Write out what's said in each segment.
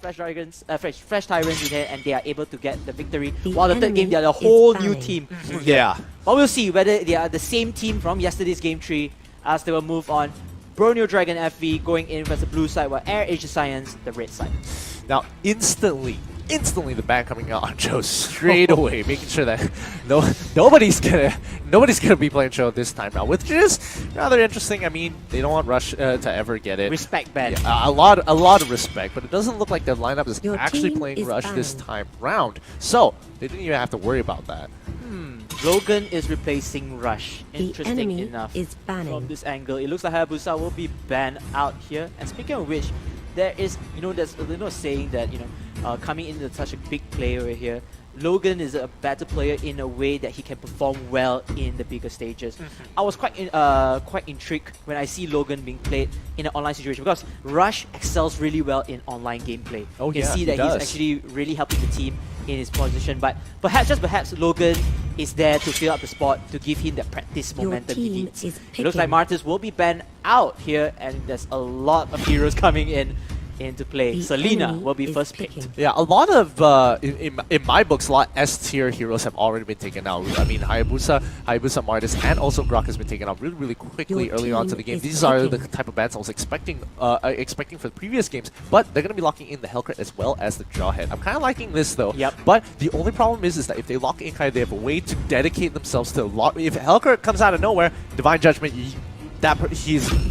Fresh Dragons, Fresh Tyrants in here, and they are able to get the victory. While the third game, they are a whole new team. Yeah. But we'll see whether they are the same team from yesterday's game 3 as they will move on. Borneo Dragon FV going in versus the blue side, while AirAsia Saiyan the red side. Now, instantly the ban coming out on Joe straight away, making sure that nobody's gonna be playing Joe this time out, which is rather interesting. I mean, they don't want Rush to ever get it. Respect ban. Yeah, a lot of respect, but it doesn't look like the lineup is Your actually team playing is Rush banned. this time round, so they didn't even have to worry about that. Logan is replacing Rush. The Interesting enemy enough. is banning. From this angle, it looks like Hayabusa will be banned out here. And speaking of which, there is, there's a saying that, coming into such a big player right here, Logan is a better player in a way that he can perform well in the bigger stages. I was quite intrigued when I see Logan being played in an online situation, because Rush excels really well in online gameplay. Oh, you can yeah, see he that does. he's actually really helping the team in his position, but perhaps Logan is there to fill up the spot, to give him that practice Your momentum he team needs. is It looks like picking. Martis will be banned out here, and there's a lot of heroes coming into play. The Selena enemy will be is first picking. picked. Yeah, a lot of in my books, a lot S-tier heroes have already been taken out. I mean, Hayabusa, Martis, and also Grok has been taken out really quickly Your early on to team the game. is These are the picking. type of bans I was expecting for the previous games, but they're going to be locking in the Hellcrit as well as the Jawhead. I'm kind of liking this though. Yep. But the only problem is that if they lock in Kai, they have a way to dedicate themselves to lock. If Hellcrit comes out of nowhere, Divine Judgment, he's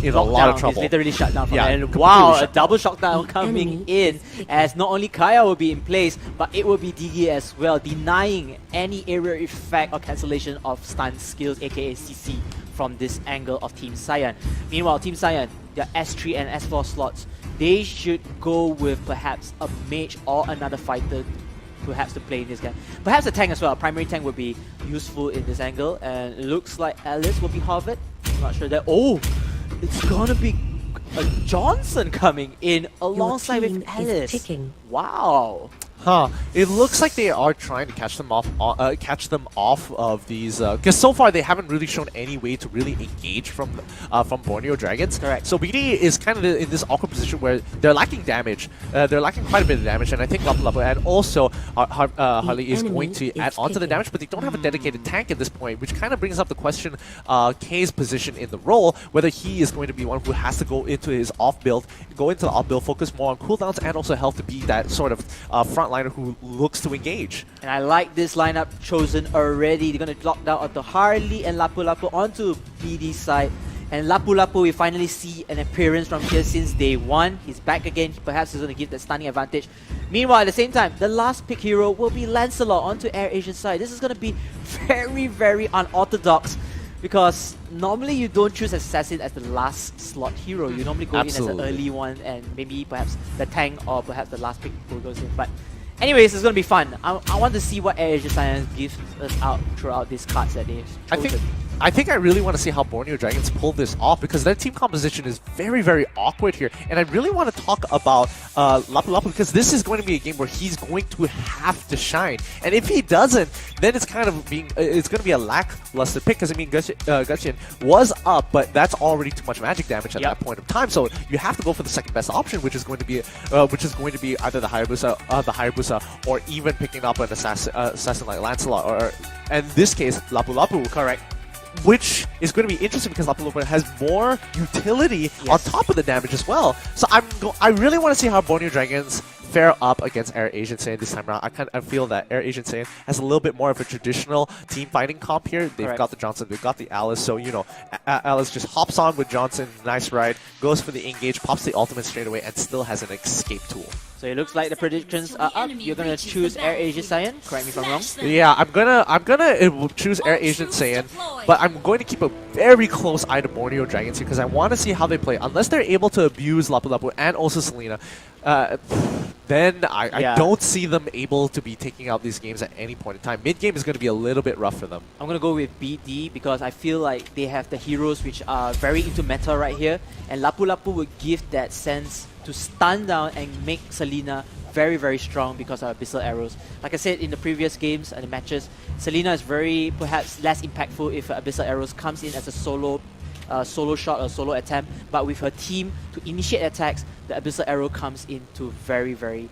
in a lot of trouble. He's literally shut down from Yeah, there. And completely wow, a shut double shockdown The coming enemy in, is picking. as not only Kaya will be in place, but it will be DD as well, denying any area effect or cancellation of stun skills, aka CC, from this angle of Team Saiyan. Meanwhile, Team Saiyan, their S3 and S4 slots, they should go with perhaps a mage or another fighter perhaps to play in this game. Perhaps a tank as well. A primary tank would be useful in this angle, and it looks like Alice will be Harvard. I'm not sure that. Oh, it's gonna be a Johnson coming in alongside team with is Alice. picking. Wow. Huh. It looks like they are trying to catch them off of these, because so far they haven't really shown any way to really engage from Borneo Dragons. Correct. So BD is kind of in this awkward position where they're lacking damage. They're lacking quite a bit of damage, and I think Lapu Lapu and also Harley is going to enemy add is on to the picking. damage, but they don't have a dedicated tank at this point, which kind of brings up the question K's position in the role, whether he is going to be one who has to go into the off build, focus more on cooldowns and also health to be that sort of frontliner who looks to engage. And I like this lineup chosen already. They're going to lock down onto Harley and Lapu Lapu onto BD side. And Lapu Lapu, we finally see an appearance from here since day 1. He's back again. Perhaps he's going to give that stunning advantage. Meanwhile, at the same time, the last pick hero will be Lancelot onto AirAsia side. This is going to be very unorthodox, because normally you don't choose Assassin as the last slot hero. You normally go in as an early one, and maybe perhaps the tank or perhaps the last pick who goes in. But anyways, it's going to be fun. I want to see what AirAsia Saiyan gives us out throughout these cards that they've chosen. I think I really want to see how Borneo Dragons pull this off, because their team composition is very awkward here, and I really want to talk about Lapu Lapu, because this is going to be a game where he's going to have to shine, and if he doesn't, then it's kind of it's going to be a lackluster pick, because I mean Gutchin was up, but that's already too much magic damage at that point of time, so you have to go for the second best option, which is going to be either the Hayabusa, or even picking up an assassin like Lancelot, or in this case Lapu Lapu. Correct. Which is going to be interesting because Lapu Lapu has more utility on top of the damage as well. So I really want to see how Borneo Dragons fare up against AirAsia Saiyan this time around. I feel that AirAsia Saiyan has a little bit more of a traditional team fighting comp here. They've got the Johnson, they've got the Alice, so Alice just hops on with Johnson, nice ride, goes for the engage, pops the ultimate straight away, and still has an escape tool. So it looks like the predictions are up. You're gonna choose AirAsia Saiyan. Correct me if I'm wrong. Yeah, I'm gonna choose AirAsia Saiyan, but I'm going to keep a very close eye to Borneo Dragons here because I want to see how they play. Unless they're able to abuse Lapu Lapu and also Selena, then I don't see them able to be taking out these games at any point in time. Mid game is going to be a little bit rough for them. I'm gonna go with BD because I feel like they have the heroes which are very into meta right here, and Lapu Lapu would give that sense to stun down and make Selena very strong because of Abyssal Arrows. Like I said in the previous games and the matches, Selena is perhaps less impactful if Abyssal Arrows comes in as a solo solo shot or solo attempt, but with her team to initiate attacks, the Abyssal Arrow comes into very, very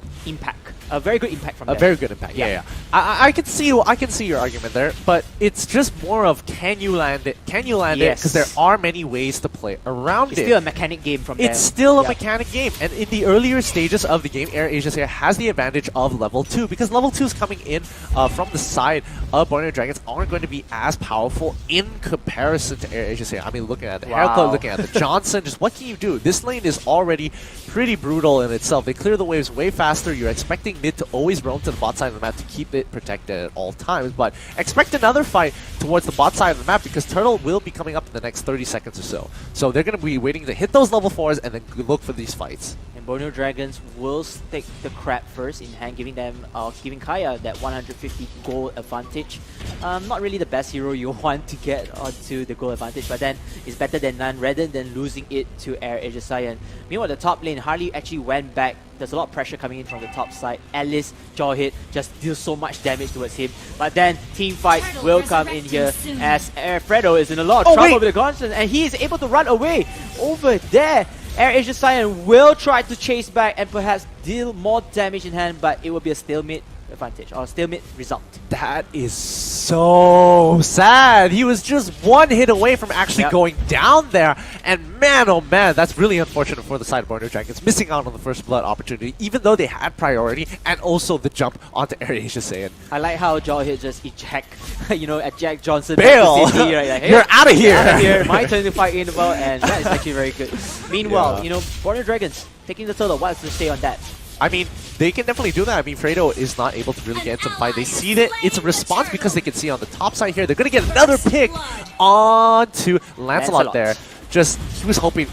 a very good impact from a them. very good impact. Yeah. I can see your argument there, but it's just more of can you land it? Can you land it? Because there are many ways to play around it. It's still a mechanic game from them. It's still a mechanic game, and in the earlier stages of the game, AirAsia Saiyan has the advantage of level 2 because level 2 is coming in from the side of Borneo Dragons aren't going to be as powerful in comparison to AirAsia Saiyan. I mean, looking at the haircut, looking at the Johnson, just what can you do? This lane is already pretty brutal in itself. They clear the waves way faster. You're expecting mid to always roam to the bot side of the map to keep it protected at all times, but expect another fight towards the bot side of the map because Turtle will be coming up in the next 30 seconds or so. So they're going to be waiting to hit those level 4s and then look for these fights. And Borneo Dragons will stick the crab first in hand, giving Kaya that 150 gold advantage. Not really the best hero you want to get onto the gold advantage, but then it's better than none rather than losing it to AirAsia Saiyan. Meanwhile, the top lane, Harley actually went back. There's a lot of pressure coming in from the top side. Alice, jaw hit, just deals so much damage towards him. But then team fight will come in here as Fredo is in a lot of trouble with the Gauntlet, and he is able to run away over there. AirAsia Saiyan will try to chase back and perhaps deal more damage in hand, but it will be a stalemate advantage or stalemate result. That is so sad. He was just one hit away from actually going down there, and man, oh man, that's really unfortunate for the side of Borneo Dragons, missing out on the first blood opportunity, even though they had priority and also the jump onto AirAsia Saiyan. I like how Jawhead just eject, eject Johnson. Bail! Right? Like, hey, you're out of here! Out of here! My turn to fight in the ball, and that is actually very good. Meanwhile, Borneo Dragons taking the turtle. What's to say on that? I mean, they can definitely do that. I mean, Fredo is not able to really get into the fight. They see that it's a response because they can see on the top side here. They're going to get another pick onto Lancelot there. Just, he was hoping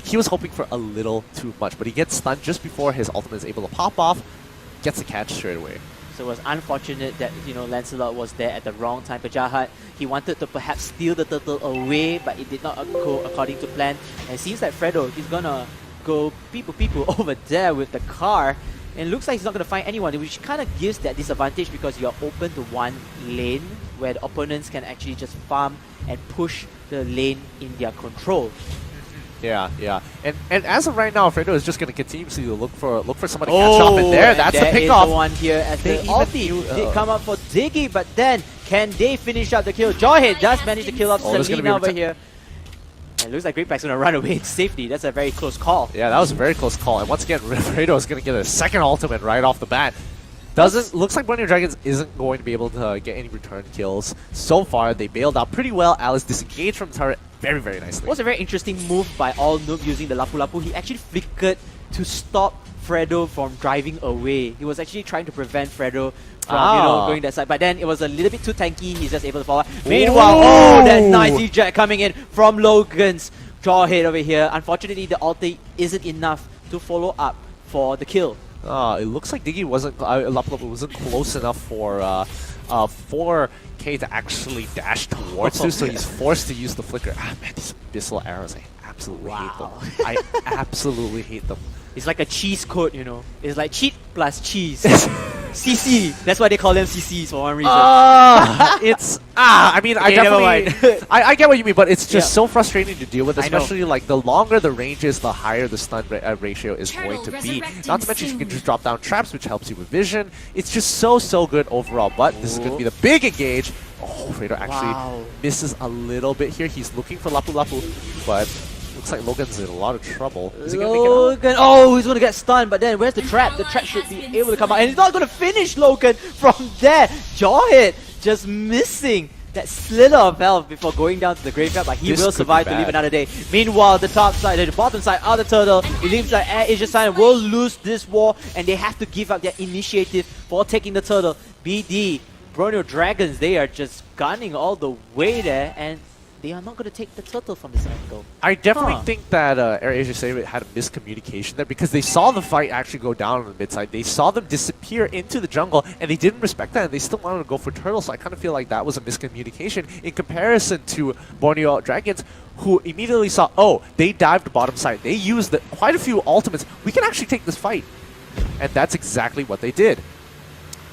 for a little too much, but he gets stunned just before his ultimate is able to pop off. Gets the catch straight away. So it was unfortunate that, Lancelot was there at the wrong time. Pajahat, he wanted to perhaps steal the turtle away, but it did not go according to plan. And it seems like Fredo, he's going to go people over there with the car. And it looks like he's not going to find anyone, which kind of gives that disadvantage because you're open to one lane where the opponents can actually just farm and push the lane in their control. Yeah. And as of right now, Fredo is just going to continuously look for somebody to catch up in there. That's the pick off. The one here as the ulti did come up for Diggy, but then can they finish out the kill? Jawhead does manage to kill off Selena over here. It looks like Greatback's going to run away in safety. That's a very close call. Yeah, that was a very close call. And once again, Fredo is going to get a second ultimate right off the bat. Looks like Borneo Dragons isn't going to be able to get any return kills. So far, they bailed out pretty well. Alice disengaged from the turret very, very nicely. It was a very interesting move by All Noob using the Lapu Lapu. He actually flickered to stop Fredo from driving away. He was actually trying to prevent Fredo from going that side, but then it was a little bit too tanky. He's just able to follow. Meanwhile, that nice eject coming in from Logan's Jawhead over here. Unfortunately, the ulti isn't enough to follow up for the kill. It looks like Diggy wasn't close enough for K to actually dash towards him, so he's forced to use the flicker. Ah man, these Abyssal Arrows, I absolutely hate them. I absolutely hate them. It's like a cheese code, It's like cheat plus cheese. CC. That's why they call them CCs for one reason. I mean, I get what you mean, but it's just so frustrating to deal with, especially like the longer the range is, the higher the stun ratio is going to be. Not to mention you can just drop down traps, which helps you with vision. It's just so good overall, but this is going to be the big engage. Oh, Fredo actually misses a little bit here. He's looking for Lapu Lapu, but looks like Logan's in a lot of trouble. Is he going to make it out? Oh, he's going to get stunned, but then where's the trap? The trap should be able to come out, and he's not going to finish Logan from there. Jawhead just missing that slither of health before going down to the graveyard, but he will survive to live another day. Meanwhile, the top side, the bottom side of the turtle, it seems like AirAsia Saiyan will lose this war, and they have to give up their initiative for taking the turtle. BD, Borneo Dragons, they are just gunning all the way there, and they are not going to take the turtle from this angle. I definitely think that AirAsia Saiyan had a miscommunication there because they saw the fight actually go down on the mid side. They saw them disappear into the jungle, and they didn't respect that, and they still wanted to go for turtle. So I kind of feel like that was a miscommunication in comparison to Borneo Dragons, who immediately saw, oh, they dived bottom side. They used quite a few ultimates. We can actually take this fight. And that's exactly what they did.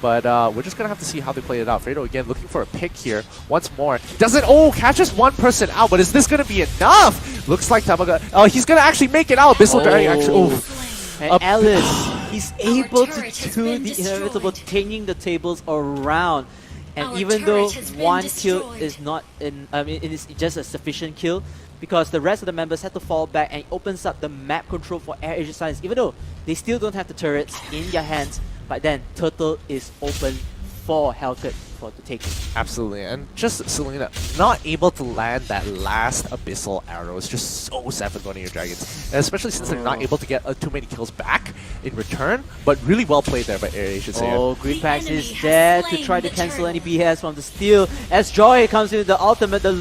But we're just going to have to see how they play it out. Fredo again looking for a pick here once more. Doesn't, oh, catches one person out, but is this going to be enough? Looks like Tamaga, oh, he's going to actually make it out. Abyssal Dragon actually, and Alice, he's able to do the inevitable, turning the tables around. And even though one kill is not in, it is just a sufficient kill, because the rest of the members had to fall back, and it opens up the map control for AirAsia Saiyan, even though they still don't have the turrets in their hands. But then Turtle is open for Hellcat for the taking. Absolutely, and just Selena not able to land that last Abyssal arrow is just so sad for Borneo Dragons, and especially since they're not able to get too many kills back in return. But really well played there by AirAsia Saiyan. Oh, Greenpax is there to try to cancel any BS from the steal. As Joy comes in with the ultimate, the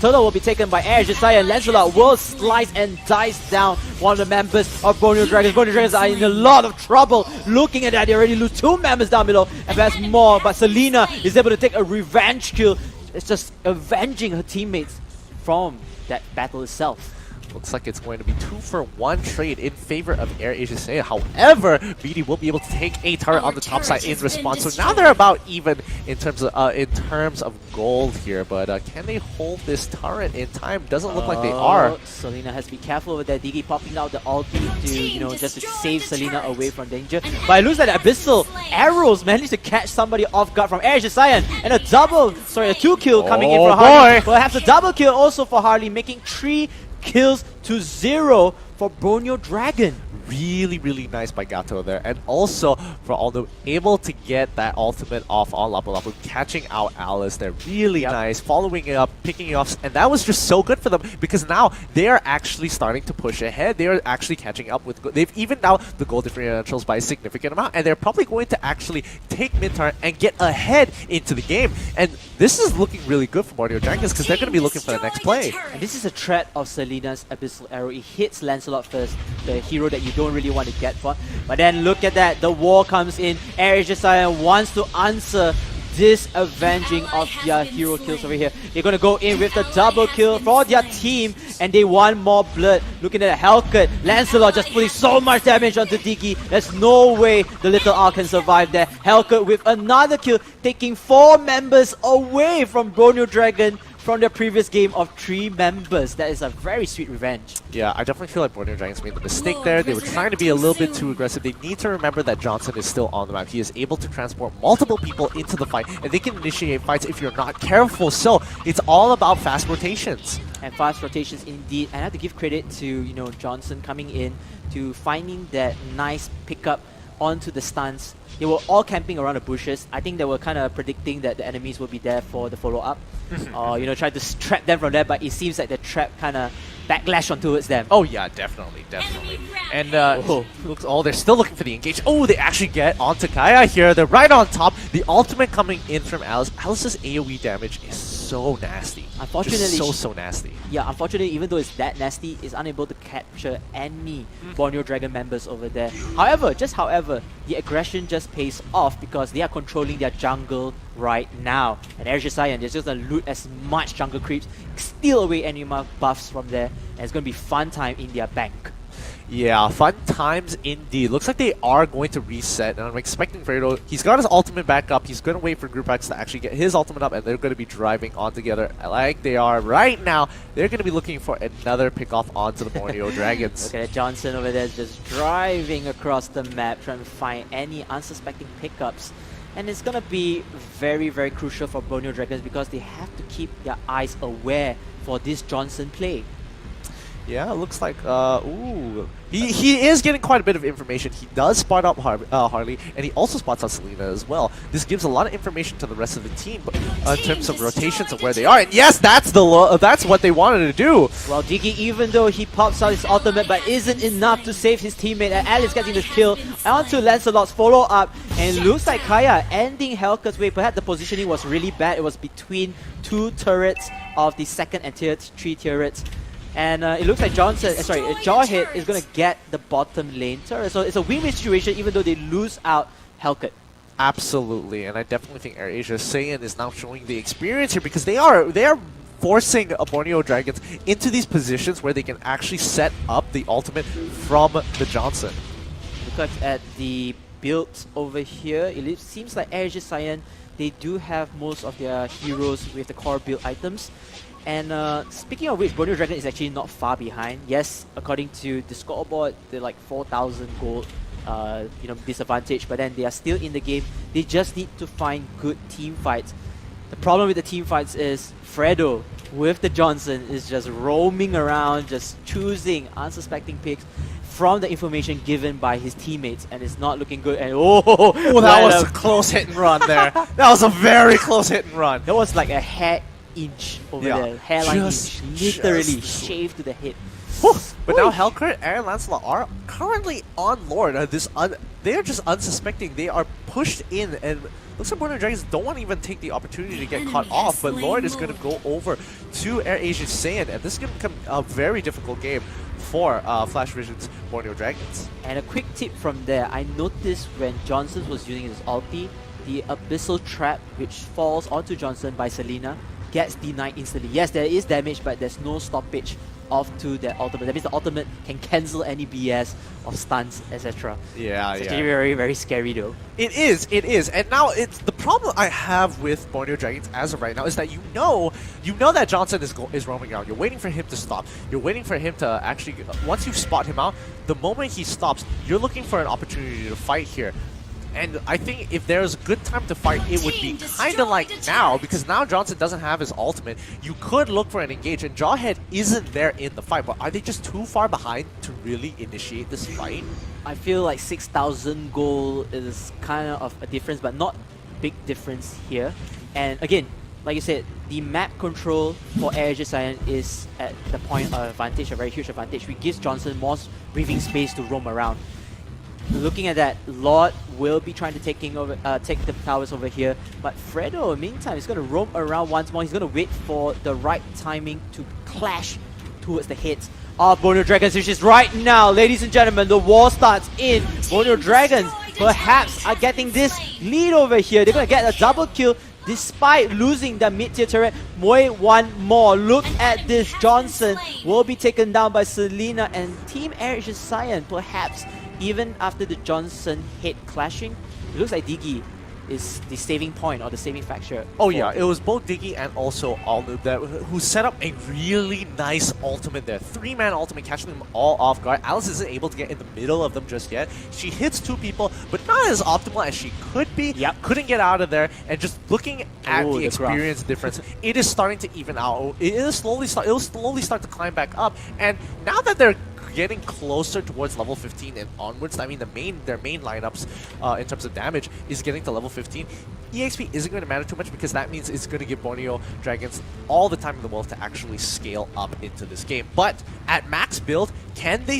Turtle will be taken by AirAsia Saiyan. Lancelot will slice and dice down one of the members of Borneo Dragons. Borneo Dragons are in a lot of trouble. Looking at that, they already lose 2 members down below, and there's more. But Selena is able to take a revenge kill. It's just avenging her teammates from that battle itself. Looks like it's going to be 2-for-1 trade in favor of AirAsia Saiyan. However, BD will be able to take a turret on the top side in response. So now they're about even in terms of gold here. But can they hold this turret in time? Doesn't look like they are. Selena has to be careful with that. Digi popping out the ulti to, just to save Selena away from danger. But it looks like the Abyssal arrows managed to catch somebody off guard from AirAsia Saiyan. And a 2-kill coming in for Harley. Perhaps a double kill also for Harley, making 3 kills to 0 for Borneo Dragon. Really, really nice by Gato there. And also for Aldo, able to get that ultimate off on Lapu Lapu, catching out Alice there. Really nice, following it up, picking it off. And that was just so good for them, because now they are actually starting to push ahead. They are actually catching up with, they've evened out the goal differentials by a significant amount. And they're probably going to actually take mid-turn and get ahead into the game. And this is looking really good for Borneo Dragons, because they're going to be looking for the next play. And this is a threat of Selena's Abyssal Arrow. It hits Lancelot first, the hero that you don't really want to get for. But then look at that, the war comes in. AirAsia Saiyan wants to answer this avenging of their hero kills over here. They're going to go in with the double kill for their team, and they want more blood. Looking at Hellcat, Lancelot just putting so much damage onto Digi. There's no way the little R can survive there. Hellcat with another kill, taking 4 members away from Borneo Dragon from their previous game of 3 members. That is a very sweet revenge. Yeah, I definitely feel like Borneo Dragons made the mistake there. They were trying to be a little bit too aggressive. They need to remember that Johnson is still on the map. He is able to transport multiple people into the fight, and they can initiate fights if you're not careful. So it's all about fast rotations. And fast rotations indeed. And I have to give credit to, Johnson coming in to finding that nice pickup onto the stuns. They were all camping around the bushes. I think they were kind of predicting that the enemies will be there for the follow-up. Or, try to trap them from there, but it seems like the trap kind of backlash on towards them. Oh yeah, definitely. And they're still looking for the engage. Oh, they actually get onto Kaya here. They're right on top. The ultimate coming in from Alice. Alice's AoE damage is so nasty. Unfortunately, just so nasty. Yeah, unfortunately, even though it's that nasty, it's unable to capture any Borneo Dragon members over there. However, the aggression just pays off because they are controlling their jungle right now. And AirAsia Saiyan, they're just going to loot as much jungle creeps, steal away any buffs from there, and it's going to be fun time in their bank. Yeah, fun times indeed. Looks like they are going to reset, and I'm expecting Fredo. He's got his ultimate back up. He's going to wait for Groupax to actually get his ultimate up, and they're going to be driving on together like they are right now. They're going to be looking for another pickoff onto the Borneo Dragons. Look at Johnson over there just driving across the map, trying to find any unsuspecting pickups. And it's going to be very, very crucial for Borneo Dragons because they have to keep their eyes aware for this Johnson play. Yeah, it looks like, ooh. He is getting quite a bit of information. He does spot out Harley, and he also spots out Selena as well. This gives a lot of information to the rest of the team in terms of rotations of where they are. And yes, that's what they wanted to do. Well, Digi, even though he pops out his ultimate, but isn't enough to save his teammate, and Alice getting this kill onto Lancelot's follow-up, and it looks like Kaya ending Hellcat's way. Perhaps the positioning was really bad. It was between 2 turrets of the 2nd and tier 3 turrets. And it looks like Jawhead is going to get the bottom lane turret. So it's a win-win situation even though they lose out Hellcat. Absolutely, and I definitely think AirAsia Saiyan is now showing the experience here because they are forcing Borneo Dragons into these positions where they can actually set up the ultimate from the Johnson. Look at the built over here. It seems like AirAsia Saiyan, they do have most of their heroes with the core build items. And speaking of which, Borneo Dragon is actually not far behind. Yes, according to the scoreboard, they're like 4,000 gold disadvantage, but then they are still in the game. They just need to find good team fights. The problem with the team fights is Fredo with the Johnson is just roaming around, just choosing unsuspecting picks from the information given by his teammates, and it's not looking good. And that was a close hit and run there. That was a very close hit and run. That was like a hair inch over there, hairline inch, literally shaved to the hit. But now Hellcurt and Lancelot are currently on Lord. They are just unsuspecting. They are pushed in, and looks like Borneo Dragons don't want to even take the opportunity to get caught off. But Lord is going to go over to AirAsia Saiyan, and this is going to become a very difficult game for Flash Vision's Borneo Dragons. And a quick tip from there, I noticed when Johnson was using his ulti, the Abyssal Trap, which falls onto Johnson by Selena, gets denied instantly. Yes, there is damage, but there's no stoppage off to that ultimate. That means the ultimate can cancel any BS of stuns, etc. Yeah, it's actually very, very scary though. It is. And now it's the problem I have with Borneo Dragons as of right now is that you know that Johnson is roaming around. You're waiting for him to stop. You're waiting for him to actually, once you spot him out, the moment he stops, you're looking for an opportunity to fight here. And I think if there's a good time to fight, it would be kind of like now, because now Johnson doesn't have his ultimate. You could look for an engage, and Jawhead isn't there in the fight, but are they just too far behind to really initiate this fight? I feel like 6,000 gold is kind of a difference, but not big difference here. And again, like you said, the map control for AirAsia Saiyan is at the point of advantage, a very huge advantage, which gives Johnson more breathing space to roam around. Looking at that, Lord will be trying to take the towers over here, but Fredo, meantime, is going to roam around once more. He's going to wait for the right timing to clash towards the hits of Borneo Dragons, which is right now. Ladies and gentlemen, the war starts in. Borneo Dragons perhaps are getting this lead over here. They're going to get a double kill despite losing the mid-tier turret. Moy one more. Look at this. Johnson will be taken down by Selena, and Team AirAsia Saiyan perhaps, even after the Johnson hit clashing, it looks like Diggy is the saving point or the saving factor. Oh yeah, it was both Diggy and also Alnu who set up a really nice ultimate there. 3-man ultimate, catching them all off guard. Alice isn't able to get in the middle of them just yet. She hits 2 people, but not as optimal as she could be. Yep. Couldn't get out of there, and just looking at the experience difference, it is starting to even out. It will slowly start to climb back up, and now that they're getting closer towards level 15 and onwards, I mean their main lineups in terms of damage is getting to level 15. EXP isn't going to matter too much, because that means it's going to give Borneo Dragons all the time in the world to actually scale up into this game. But at max build, do they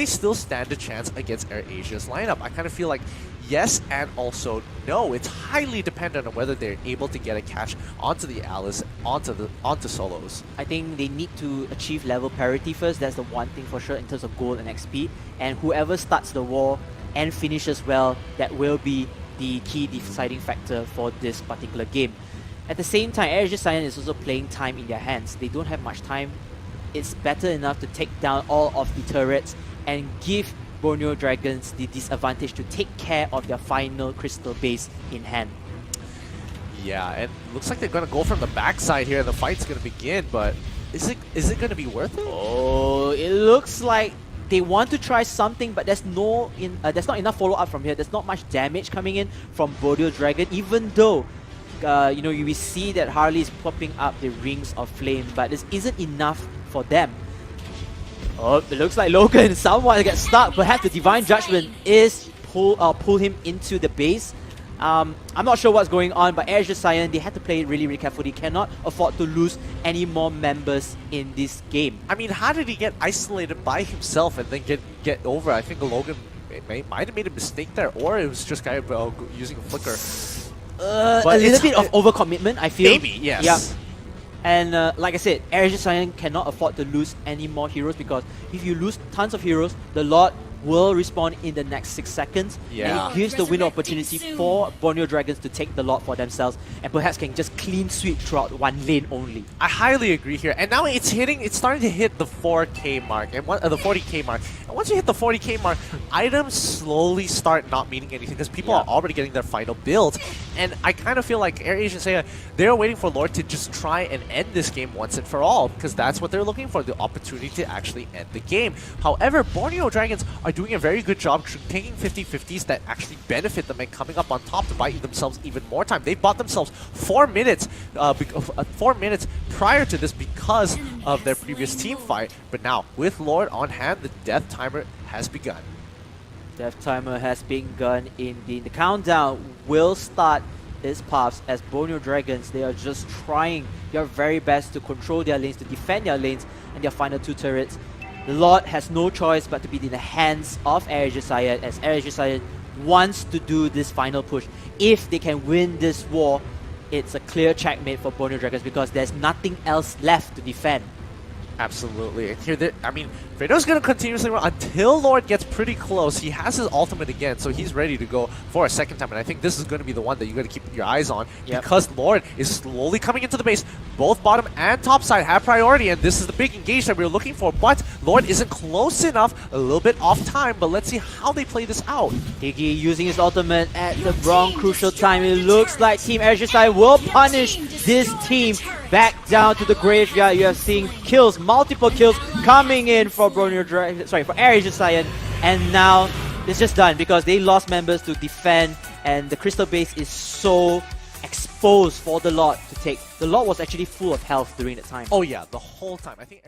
still stand a chance against AirAsia's lineup? I kind of feel like yes and also no. It's highly dependent on whether they're able to get a catch onto the Alice, onto solos. I think they need to achieve level parity first. That's the one thing for sure in terms of gold and XP. And whoever starts the war and finishes well, that will be the key deciding factor for this particular game. At the same time, AirAsia Saiyan is also playing time in their hands. They don't have much time. It's better enough to take down all of the turrets and give Borneo Dragons the disadvantage to take care of their final crystal base in hand. Yeah, and looks like they're going to go from the backside here, and the fight's going to begin, but is it going to be worth it? Oh, it looks like they want to try something, but there's not enough follow-up from here. There's not much damage coming in from Borneo Dragon, even though we see that Harley is popping up the rings of flame, but this isn't enough for them. Oh, it looks like Logan, someone gets stuck. Perhaps the Divine Judgment is pull him into the base. I'm not sure what's going on, but AirAsia Saiyan, they had to play it really, really carefully. They cannot afford to lose any more members in this game. I mean, how did he get isolated by himself and then get over? I think Logan might have made a mistake there, or it was just kind of using a flicker. A little bit of overcommitment, I feel. Maybe, yes. Yeah. And like I said, AirAsia Saiyan cannot afford to lose any more heroes, because if you lose tons of heroes, the Lord will respawn in the next 6 seconds. Yeah. And it gives the window opportunity for Borneo Dragons to take the lot for themselves and perhaps can just clean sweep throughout one lane only. I highly agree here. And now it's starting to hit the 4K mark, and the 40K mark. And once you hit the 40K mark, items slowly start not meaning anything because people are already getting their final builds. And I kind of feel like AirAsia Saiyan, they're waiting for Lord to just try and end this game once and for all, because that's what they're looking for, the opportunity to actually end the game. However, Borneo Dragons are doing a very good job taking 50-50s that actually benefit them and coming up on top to buy themselves even more time. They bought themselves 4 minutes, 4 minutes prior to this because of their previous team fight. But now, with Lord on hand, the death timer has begun. Death timer has begun indeed. The countdown will start its paths as Borneo Dragons, they are just trying their very best to control their lanes, to defend their lanes and their final 2 turrets. The Lord has no choice but to be in the hands of AirAsia Saiyan, as AirAsia Saiyan wants to do this final push. If they can win this war, it's a clear checkmate for Borneo Dragons because there's nothing else left to defend. Absolutely. And here, I mean, Fredo's going to continuously run until Lord gets pretty close. He has his ultimate again, so he's ready to go for a second time. And I think this is going to be the one that you got to keep your eyes on because Lord is slowly coming into the base. Both bottom and top side have priority, and this is the big engage that we were looking for. But Lord isn't close enough, a little bit off time, but let's see how they play this out. Higgy using his ultimate at the wrong crucial time. It looks like Team AirAsia Saiyan will punish this team back down to the graveyard. You have seen kills, multiple kills coming in for Borneo Dragon, for AirAsia Saiyan, and now it's just done because they lost members to defend, and the crystal base is so exposed for the Lord to take. The Lord was actually full of health during that time. Oh yeah, the whole time. I think